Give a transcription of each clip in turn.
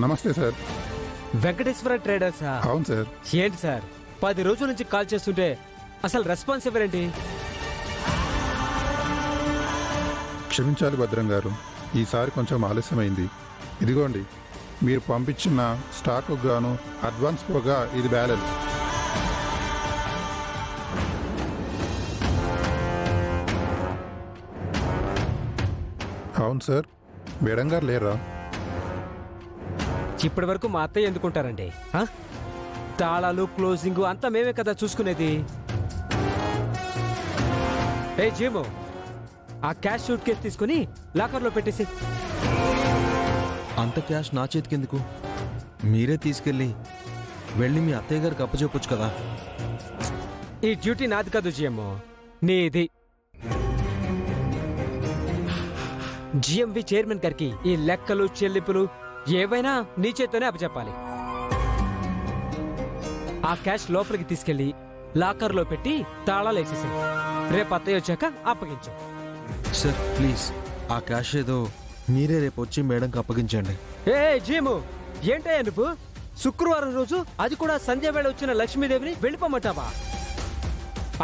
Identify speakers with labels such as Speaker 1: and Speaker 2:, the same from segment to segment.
Speaker 1: నమస్తే సార్.
Speaker 2: వెంకటేశ్వర ట్రేడర్సా?
Speaker 1: అవును సార్.
Speaker 2: ఏంటి సార్ 10 రోజుల నుంచి కాల్ చేస్తుంటే అసలు రెస్పాన్స్ ఎవరేంటి?
Speaker 1: క్షమించాలి భద్రం గారు, ఈసారి కొంచెం ఆలస్యమైంది. ఇదిగోండి, మీరు పంపించిన స్టాకు గాను అడ్వాన్స్ పోగా ఇది బ్యాలెన్స్. అవును సార్. మేడం గారు లేరా?
Speaker 2: ఇప్పటి వరకు మా అత్తయ్య ఎందుకుంటారండి? ఆ? తాళాలు క్లోజింగ్ అంతా మేమే కదా చూసుకునేది. ఏ జీమో, ఆ క్యాష్ షూట్ కేసు తీసుకుని లాకర్లో పెట్టేసి.
Speaker 3: అంత క్యాష్ నా చేతికెందుకు? మీరే తీసుకెళ్ళి వెళ్ళి మీ అత్తయ్య గారికి అప్పచెప్పొచ్చు కదా.
Speaker 2: ఈ డ్యూటీ నాది కాదు జిఎంఓ, నీది. జిఎంవి చైర్మన్ గారికి ఈ లెక్కలు చెల్లింపులు ఏవైనా నీ చేత్తోనే అప్పచెప్పాలి. ఆ క్యాష్ లోపలికి తీసుకెళ్లి లాకర్లో పెట్టి తాళాలు వేసేసాయి. రేపు అత్తయ్య వచ్చాక అప్పగించు.
Speaker 3: సార్ ప్లీజ్, ఆ క్యాష్ ఏదో మీరే రేపు వచ్చి మేడంకి అప్పగించండి.
Speaker 2: ఏ జీము, ఏంటయ్యా నువ్వు? శుక్రవారం రోజు, అది కూడా సంధ్య వేళ వచ్చిన లక్ష్మీదేవిని వెళ్ళిపోమంటావా?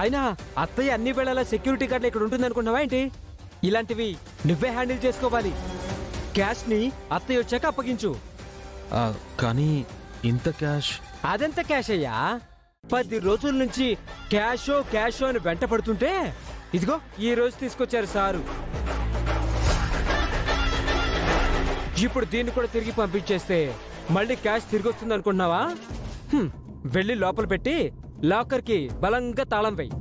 Speaker 2: అయినా అత్తయ్య అన్ని వేళలా సెక్యూరిటీ గార్డులు ఇక్కడ ఉంటుంది అనుకున్నావా ఏంటి? ఇలాంటివి నువ్వే హ్యాండిల్ చేసుకోవాలి. క్యాష్ ని అత్తయ్య వచ్చాక అప్పగించు.
Speaker 3: కానీ ఇంత క్యాష్?
Speaker 2: అదెంత క్యాష్ అయ్యా? 10 రోజుల నుంచి క్యాషో క్యాషో అని వెంట పడుతుంటే ఇదిగో ఈ రోజు తీసుకొచ్చారు సారు. ఇప్పుడు దీన్ని కూడా తిరిగి పంపించేస్తే మళ్ళీ క్యాష్ తిరిగి వస్తుంది అనుకుంటున్నావా? వెళ్ళి లోపల పెట్టి లాకర్ కి బలంగా తాళం వేయి.